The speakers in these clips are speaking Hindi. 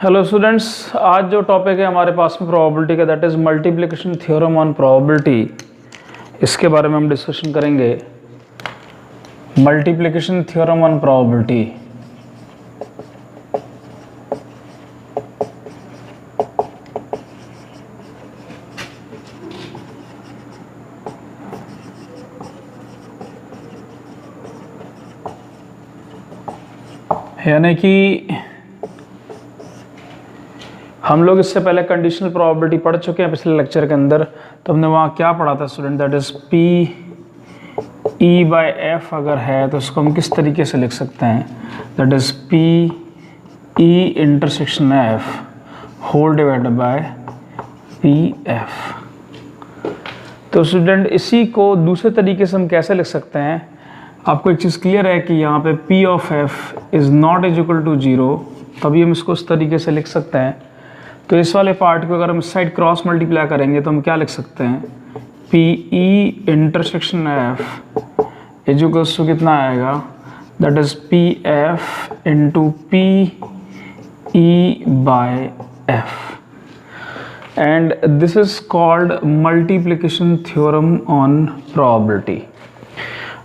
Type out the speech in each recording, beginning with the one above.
हेलो स्टूडेंट्स, आज जो टॉपिक है हमारे पास में प्रोबेबिलिटी का, that is multiplication theorem on probability. इसके बारे में हम डिस्कशन करेंगे। Multiplication theorem on probability. यानी कि हम लोग इससे पहले कंडीशनल प्रोबेबिलिटी पढ़ चुके हैं पिछले लेक्चर के अंदर। तो हमने वहाँ क्या पढ़ा था student, that is P E by F अगर है तो उसको हम किस तरीके से लिख सकते हैं, that is P E intersection F whole divided by P F. तो स्टूडेंट इसी को दूसरे तरीके से हम कैसे लिख सकते हैं, आपको एक चीज़ क्लियर है कि यहाँ पे P of F is not is equal to zero, तभी हम इसको इस तरीके से लिख सकते हैं। तो इस वाले पार्ट को अगर हम इस साइड क्रॉस मल्टीप्लाई करेंगे तो हम क्या लिख सकते हैं, P E intersection F is कितना आएगा, that is P F into P E by F, and this is called multiplication theorem on probability.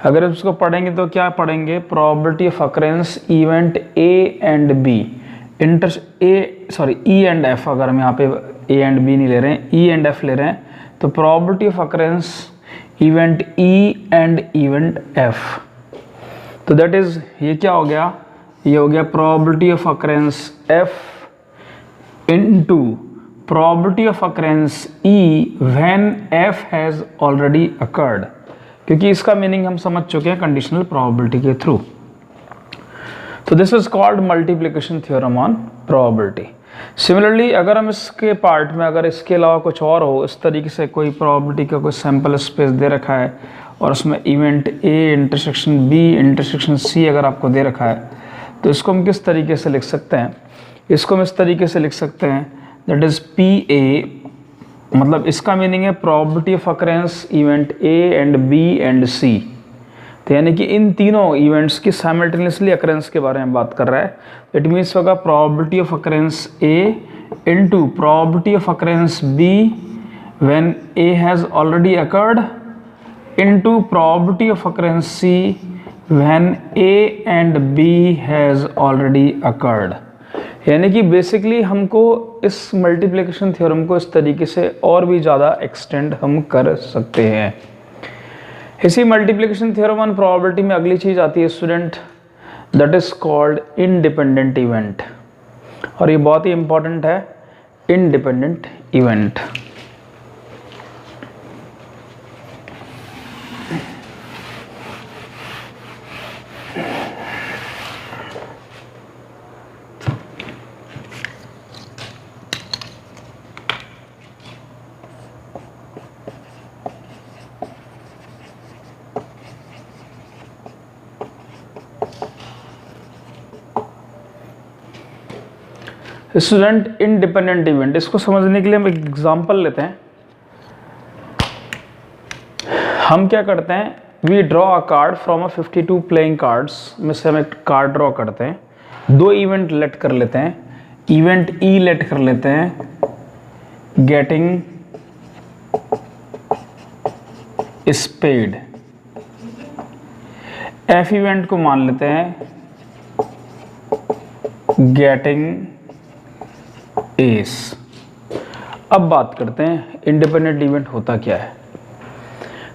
अगर हम इसको पढ़ेंगे तो क्या पढ़ेंगे, probability of occurrence event A and B E and F. अगर हम यहाँ पे ए एंड बी नहीं ले रहे हैं, ई एंड एफ ले रहे हैं, तो probability of occurrence event E and event F. तो दैट इज, ये क्या हो गया, ये हो गया probability of occurrence F into probability of occurrence E when F has already occurred, क्योंकि इसका मीनिंग हम समझ चुके हैं कंडीशनल प्रोबेबिलिटी के थ्रू। तो this is called multiplication theorem on probability. Similarly अगर हम इसके पार्ट में, अगर इसके अलावा कुछ और हो, इस तरीके से कोई प्रोबेबिलिटी का कोई सैम्पल स्पेस दे रखा है और उसमें event A intersection B intersection C अगर आपको दे रखा है, तो इसको हम किस तरीके से लिख सकते हैं, इसको हम इस तरीके से लिख सकते हैं, दैट इज पी ए, मतलब इसका मीनिंग है probability of occurrence event A and B and C. तो यानी कि इन तीनों इवेंट्स की साइमल्टेनियसली अकरेंस के बारे में बात कर रहा है। इट मीन्स होगा probability of occurrence A into probability of occurrence B when A has already occurred into probability of occurrence C when A and B has already occurred. यानी कि बेसिकली हमको इस मल्टीप्लिकेशन थ्योरम को इस तरीके से और भी ज़्यादा एक्सटेंड हम कर सकते हैं। इसी मल्टीप्लिकेशन थ्योरम ऑन प्रोबेबिलिटी में अगली चीज़ आती है student, that is called independent event, और ये बहुत ही इंपॉर्टेंट है, independent event. Student independent event, इसको समझने के लिए हम एक एग्जांपल लेते हैं। हम क्या करते हैं, we draw a card from a 52 playing cards में से हम एक कार्ड ड्रॉ करते हैं। दो इवेंट लेट कर लेते हैं, इवेंट ई लेट कर लेते हैं, गेटिंग स्पेड। एफ इवेंट को मान लेते हैं गेटिंग एस। अब बात करते हैं इंडिपेंडेंट इवेंट होता क्या है।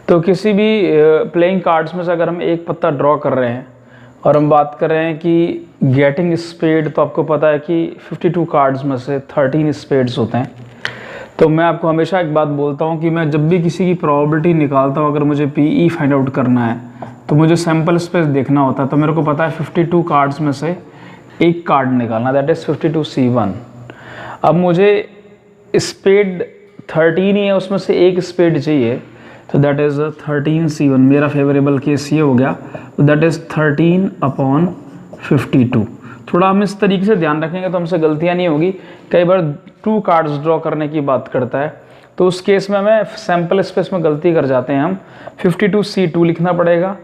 तो किसी भी प्लेइंग कार्ड्स में से अगर हम एक पत्ता ड्रॉ कर रहे हैं और हम बात कर रहे हैं कि गेटिंग स्पेड, तो आपको पता है कि 52 कार्ड्स में से 13 स्पेड्स होते हैं। तो मैं आपको हमेशा एक बात बोलता हूं कि मैं जब भी किसी की प्रोबेबिलिटी निकालता हूं, अगर मुझे पी ई फाइंड आउट करना है तो मुझे सैम्पल स्पेस देखना होता है। तो मेरे को पता है 52 कार्ड्स में से एक कार्ड निकालना, दैट इज़ 52C1। अब मुझे स्पेड 13 ही है, उसमें से एक स्पेड चाहिए, तो दैट इज़ 13C1। मेरा फेवरेबल केस ये हो गया, तो दैट इज़ 13/52। थोड़ा हम इस तरीके से ध्यान रखेंगे तो हमसे गलतियाँ नहीं होगी। कई बार 2 कार्ड्स ड्रॉ करने की बात करता है, तो उस केस में हमें सैम्पल स्पेस में गलती कर जाते हैं, हम 52C2 लिखना पड़ेगा।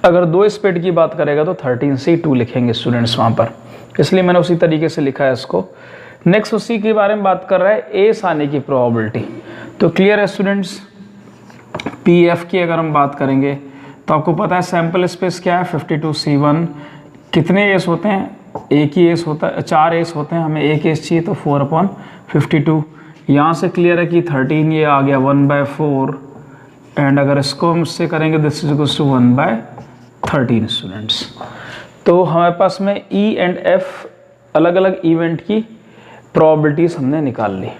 अगर 2 स्पेड की बात करेगा तो 13C2 लिखेंगे स्टूडेंट्स वहाँ पर। इसलिए मैंने उसी तरीके से लिखा है इसको। नेक्स्ट उसी के बारे में बात कर रहा है, एस आने की प्रोबेबिलिटी। तो क्लियर है स्टूडेंट्स, पी एफ की अगर हम बात करेंगे तो आपको पता है सैंपल स्पेस क्या है 52C1। कितने एस होते हैं, एक ही एस होता है, 4 एस होते हैं, हमें एक एस चाहिए तो 4/52। यहाँ से क्लियर है कि 13 ये आ गया 1/4 एंड अगर इसको हम इससे करेंगे this is equals to 1/13 students. तो हमारे पास में ई एंड एफ अलग अलग इवेंट की प्रोबेबिलिटीज हमने निकाल ली।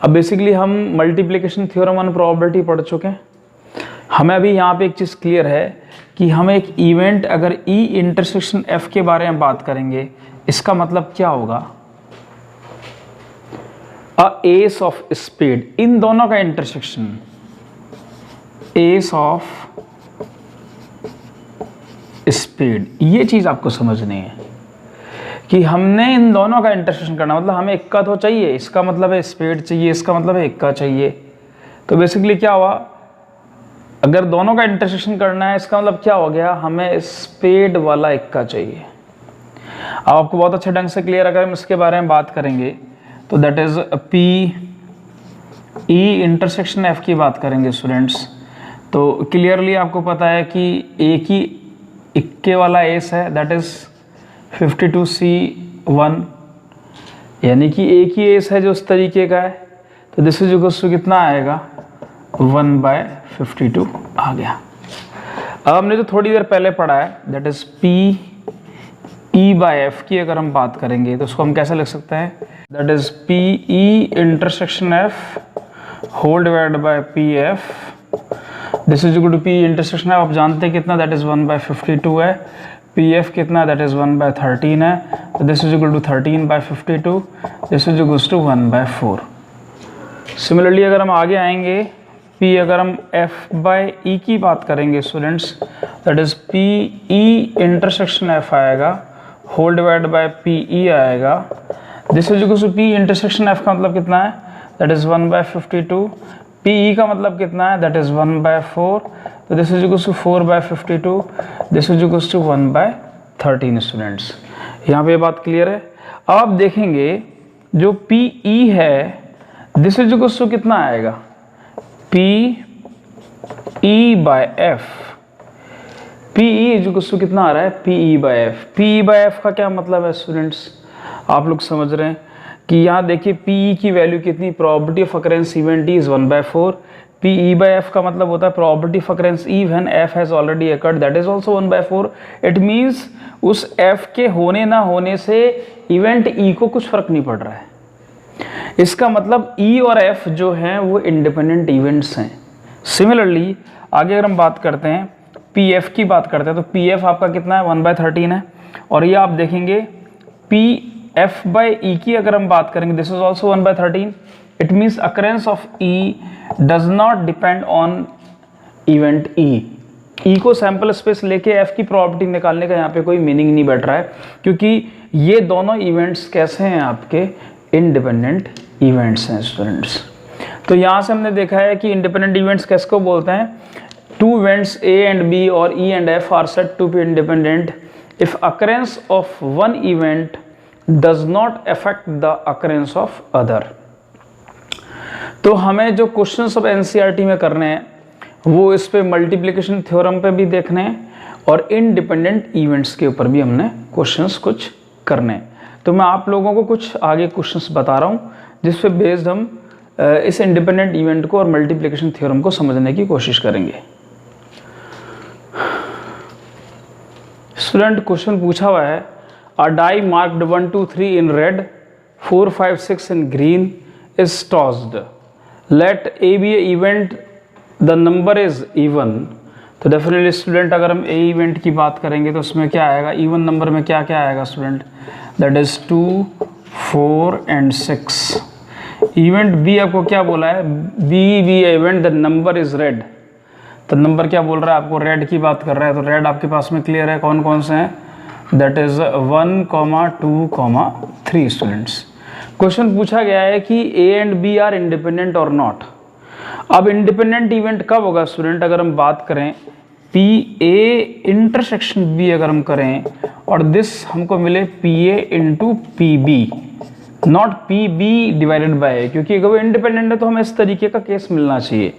अब बेसिकली हम मल्टीप्लिकेशन थ्योरम ऑन प्रोबेबिलिटी पढ़ चुके हैं। हमें अभी यहाँ पे एक चीज़ क्लियर है कि हम एक इवेंट अगर ई इंटरसेक्शन एफ के बारे में बात करेंगे, इसका मतलब क्या होगा, अ एस ऑफ स्पीड, इन दोनों का इंटरसेक्शन, एस ऑफ स्पीड, ये चीज़ आपको समझनी है कि हमने इन दोनों का इंटरसेक्शन करना, मतलब हमें इक्का तो चाहिए, इसका मतलब है स्पीड चाहिए, इसका मतलब है इक्का चाहिए। तो बेसिकली क्या हुआ, अगर दोनों का इंटरसेक्शन करना है इसका मतलब क्या हो गया, हमें स्पीड वाला इक्का चाहिए। अब आपको बहुत अच्छे ढंग से क्लियर, अगर हम इसके बारे में बात करेंगे तो that is P E intersection F की बात करेंगे स्टूडेंट्स, तो क्लियरली आपको पता है कि एक ही इक्के वाला एस है, दैट इज 52C1, यानी कि एक ही एस है जो उस तरीके का है। तो दिस इज इक्वल्स टू कितना आएगा, 1/52 आ गया। अब हमने जो थोड़ी देर पहले पढ़ा है that is P E by F की अगर हम बात करेंगे तो उसको हम कैसे लिख सकते हैं, that is P E intersection F whole divided by P F, this is equal to P intersection F, आप जानते हैं कितना, दैट इज 1/52 है। पी एफ कितना, दैट इज 1/13 है, तो this is equal to 13/52, this is equal to 1/4। Similarly अगर हम आगे आएंगे, P अगर हम F बाई ई की बात करेंगे students, that is P E intersection F आएगा whole divide by P E आएगा, this is equal to P intersection F का मतलब कितना है, दैट इज 1/52, पी ई का मतलब कितना है, दैट इज 1/4, तो this is equal to 4/52, this is equal to 1/13 students. यहाँ पे ये बात क्लियर है। अब आप देखेंगे जो पी ई है दिस इज इक्वल टू कितना आएगा, P E by F, P E is equal to कितना आ रहा है, P E by F. P E by F का क्या मतलब है स्टूडेंट्स, आप लोग समझ रहे हैं कि यहाँ देखिए पी ई की वैल्यू कितनी, probability of occurrence event is 1/4, P E by F का मतलब होता है probability of occurrence E when F has already occurred, that is also 1/4। It means उस एफ के होने ना होने से इवेंट ई को कुछ फर्क नहीं पड़ रहा है। इसका मतलब ई और एफ जो हैं वो इंडिपेंडेंट इवेंट्स हैं। सिमिलरली आगे अगर हम बात करते हैं पी एफ की बात करते हैं तो पी एफ आपका कितना है, 1/13 है, और ये आप देखेंगे पी एफ बाई ई की अगर हम बात करेंगे this is also 1/13। It means occurrence of E does not depend on event E. E को सैंपल स्पेस लेके एफ की प्रॉपर्टी निकालने का यहाँ पे कोई मीनिंग नहीं बैठ रहा है, क्योंकि ये दोनों इवेंट्स कैसे हैं, आपके इंडिपेंडेंट इवेंट्स हैं स्टूडेंट्स। तो यहाँ से हमने देखा है कि इंडिपेंडेंट इवेंट्स किसको बोलते हैं, two events A and B और E and F are said to be independent if occurrence of one event does not affect the occurrence of other. तो हमें जो क्वेश्चंस ऑफ एनसीईआरटी में करने हैं वो इस पे मल्टीप्लिकेशन थ्योरम पे भी देखने हैं और इंडिपेंडेंट इवेंट्स के ऊपर भी हमने क्वेश्चंस कुछ करने हैं। तो मैं आप लोगों को कुछ आगे क्वेश्चंस बता रहा हूँ जिस पे बेस्ड हम इस इंडिपेंडेंट इवेंट को और मल्टीप्लिकेशन थ्योरम को समझने की कोशिश करेंगे। स्टूडेंट क्वेश्चन पूछा हुआ है, a die marked 1 2 3 in red 4 5 6 in green is tossed, let A be a event the number is even. तो डेफिनेटली स्टूडेंट अगर हम ए इवेंट की बात करेंगे तो उसमें क्या आएगा, इवन नंबर में क्या क्या आएगा student, that is 2 4 and 6। Event B आपको क्या बोला है, B event the number is red, तो नंबर क्या बोल रहा है, आपको रेड की बात कर रहा है। तो रेड आपके पास में क्लियर है कौन कौन से हैं, दैट इज 1 2 3 स्टूडेंट्स। क्वेश्चन पूछा गया है कि A and B are independent और नॉट। अब इंडिपेंडेंट इवेंट कब होगा स्टूडेंट, अगर हम बात करें पी ए इंटरसेक्शन बी अगर हम करें और दिस हमको मिले P A into P B, not P B divided by, क्योंकि अगर वो इंडिपेंडेंट है तो हमें इस तरीके का केस मिलना चाहिए।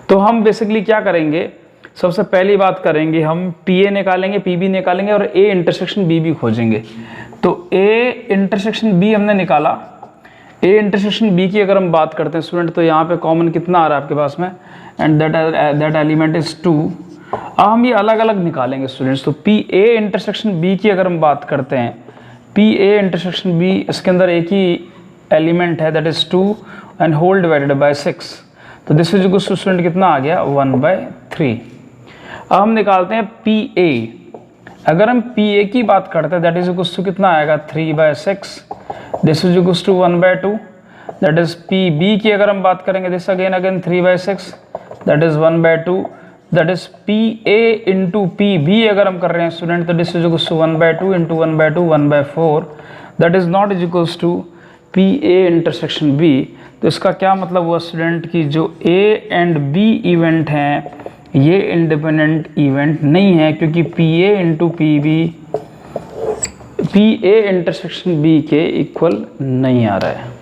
तो हम बेसिकली क्या करेंगे, सबसे पहली बात करेंगे हम पी ए निकालेंगे, पी बी निकालेंगे और ए इंटरसेक्शन बी भी खोजेंगे। तो ए इंटरसेक्शन बी हमने निकाला, ए इंटरसेक्शन बी की अगर हम बात करते हैं स्टूडेंट, तो यहाँ पे कॉमन कितना आ रहा है आपके पास में, एंड दैट एलिमेंट इज 2। अब हम ये अलग अलग निकालेंगे स्टूडेंट्स। तो पी ए इंटरसेक्शन बी की अगर हम बात करते हैं, पी ए इंटरसेक्शन बी, इसके अंदर एक ही एलिमेंट है that is 2 and whole divided by 6। तो this is equal to student कितना आ गया 1/3। अब हम निकालते हैं पी ए। अगर हम पी ए की बात करते हैं दैट इज इक्वल टू कितना आएगा 3/6। This is equal to 1/2। That is P B की अगर हम बात करेंगे this again 3/6 that is 1/2। That is P A into P B अगर हम कर रहे हैं स्टूडेंट, तो this is equal to 1/2 into 1/2 1/4। That is not is equals to P A intersection B. तो इसका क्या मतलब हुआ स्टूडेंट कि जो ए एंड बी इवेंट हैं ये इंडिपेंडेंट इवेंट नहीं है, क्योंकि P A into P B P A intersection B के इक्वल नहीं आ रहा है।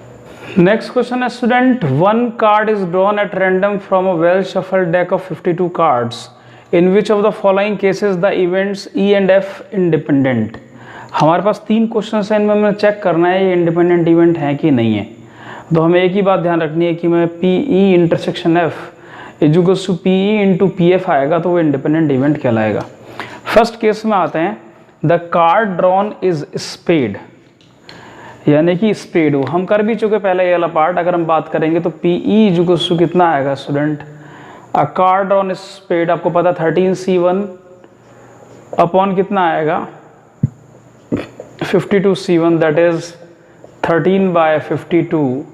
नेक्स्ट क्वेश्चन है student, one card is drawn at random from a well shuffled deck of 52 cards, in which of the following cases the events E and F independent. हमारे पास 3 क्वेश्चन है, इनमें हमें चेक करना है ये इंडिपेंडेंट इवेंट है कि नहीं है। तो हमें एक ही बात ध्यान रखनी है कि मैं P E intersection F equals to P E into P F आएगा तो वो इंडिपेंडेंट इवेंट कहलाएगा। फर्स्ट केस में आते हैं, the card drawn is spade, यानी कि स्पेड हो, हम कर भी चुके पहले ये वाला पार्ट। अगर हम बात करेंगे तो पी ई इक्वल्स टू कितना आएगा student, a card drawn is spade, आपको पता 13C1 अपॉन कितना आएगा 52C1 that is 13/52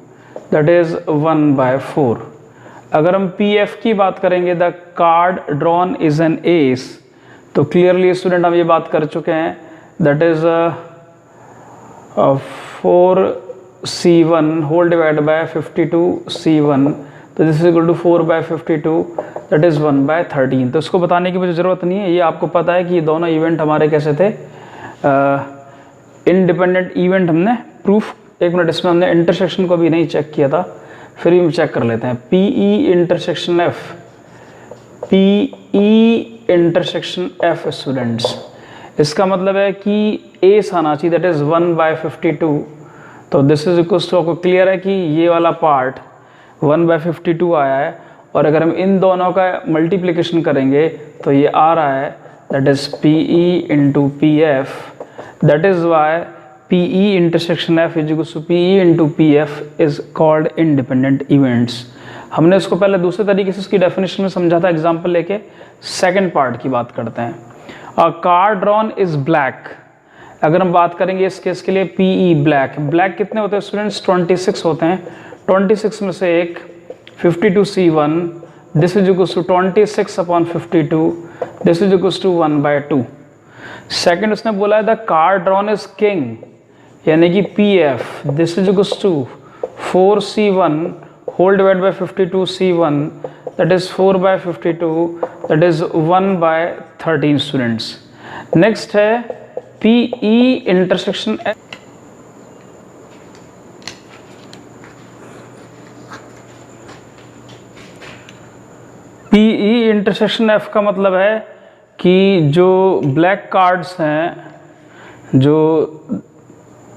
that is 1/4। अगर हम पी एफ की बात करेंगे the card drawn is an ace, तो क्लियरली स्टूडेंट हम ये बात कर चुके हैं that is 4C1 whole divide by 52C1, तो this is equal to 4/52 that is 1/13। तो इसको बताने की मुझे ज़रूरत नहीं है, ये आपको पता है कि ये दोनों इवेंट हमारे कैसे थे, इंडिपेंडेंट इवेंट हमने प्रूफ। एक मिनट, इसमें हमने इंटरसेक्शन को भी नहीं चेक किया था, फिर भी हम चेक कर लेते हैं। P E intersection F, P E intersection F students, इसका मतलब है कि एस आना चाहिए दैट इज 1/52। तो दिस इज इक्वल टू, आपको क्लियर है कि ये वाला पार्ट 1/52 आया है, और अगर हम इन दोनों का मल्टीप्लिकेशन करेंगे तो ये आ रहा है that is P E into P F. That is why P E intersection F is equal to P E into P F is called independent events. हमने इसको पहले दूसरे तरीके से इसकी डेफिनेशन में समझा था, एग्जाम्पल लेके। सेकेंड पार्ट की बात करते हैं, a car drawn is black. अगर हम बात करेंगे इस केस के लिए पी ई ब्लैक, ब्लैक कितने होते हैं स्टूडेंट्स 26 होते हैं, 26 में से एक 52C1, this is equal to 26 upon 52, this is equal to 1/2। Second उसने बोला है the card drawn is king, यानी कि P F, this is equal to 4C1 whole divide by 52C1 that is 4/52 that is 1/13 students. Next है P E intersection F, P E intersection F का मतलब है कि जो ब्लैक कार्ड्स हैं जो,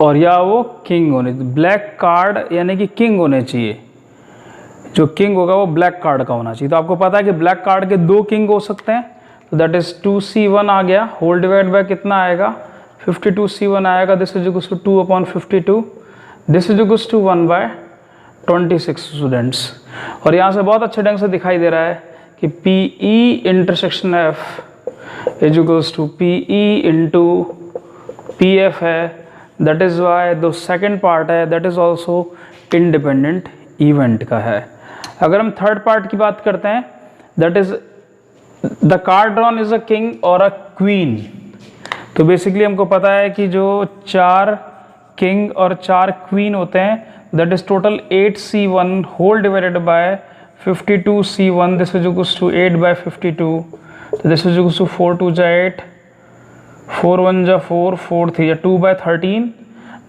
और या वो किंग होने, ब्लैक कार्ड यानी कि किंग होने चाहिए, जो किंग होगा वो ब्लैक कार्ड का होना चाहिए। तो आपको पता है कि ब्लैक कार्ड के 2 किंग हो सकते हैं, तो दैट इज 2C1 आ गया होल डिवाइड बाय कितना आएगा 52C1 आएगा, this is equal to 2/52, this is equal to 1/26 students. और यहाँ से बहुत अच्छे ढंग से दिखाई दे रहा है कि P E intersection F is equals to P E into P F है, दैट इज वाई दो सेकेंड पार्ट है that is also independent event का है। अगर हम थर्ड पार्ट की बात करते हैं that is the card drawn is a king और अ क्वीन, तो बेसिकली हमको पता है कि जो 4 किंग और 4 क्वीन होते हैं that is total 8C1 whole divided by 52C1, this is equal to 8/52, तो दिस इज इक्वल्स टू 4 2 जा 8, 4 1 जा 4, 4 3 जा 2/13।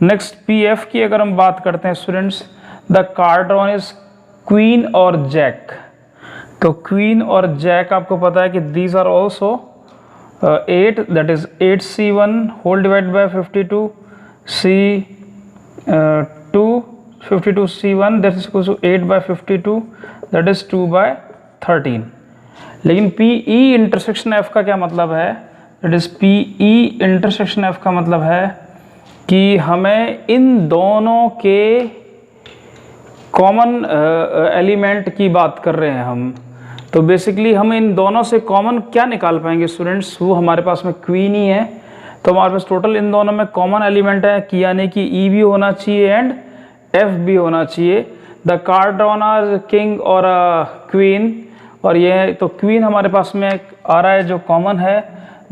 नेक्स्ट पी एफ की अगर हम बात करते हैं students, the card drawn is queen और जैक। तो क्वीन और जैक आपको पता है कि these are also 8, that is 8c1 whole divide by 52 c2 52c1 that is equal to 8/52 that is 2/13। लेकिन पी ई इंटरसेक्शन एफ का क्या मतलब है? That is P E intersection F का मतलब है कि हमें इन दोनों के कॉमन एलिमेंट की बात कर रहे हैं हम। तो बेसिकली हम इन दोनों से कॉमन क्या निकाल पाएंगे स्टूडेंट्स? वो हमारे पास में क्वीन ही है, तो हमारे पास टोटल इन दोनों में कॉमन एलिमेंट है कि यानी कि ई भी होना चाहिए एंड एफ भी होना चाहिए। The card drawn are king और क्वीन, और ये तो क्वीन हमारे पास में आ रहा है जो कॉमन है,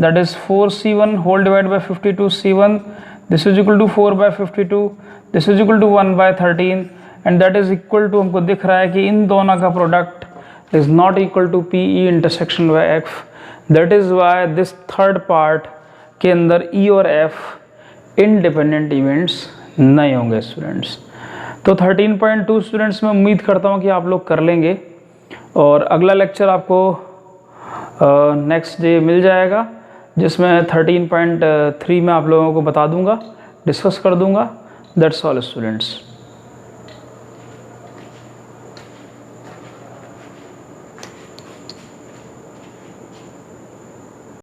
that is 4c1 whole divide by 52c1, this is equal to 4/52, this is equal to 1/13 and that is equal to, हमको दिख रहा है कि इन दोनों का product is not equal to P E intersection by F. That is why this third part के अंदर ई और एफ इंडिपेंडेंट इवेंट्स नहीं होंगे स्टूडेंट्स। तो 13.2 स्टूडेंट्स मैं उम्मीद करता हूँ कि आप लोग कर लेंगे, और अगला लेक्चर आपको नेक्स्ट डे मिल जाएगा जिसमें 13.3 में आप लोगों को बता दूंगा, डिस्कस कर दूंगा। That's all students.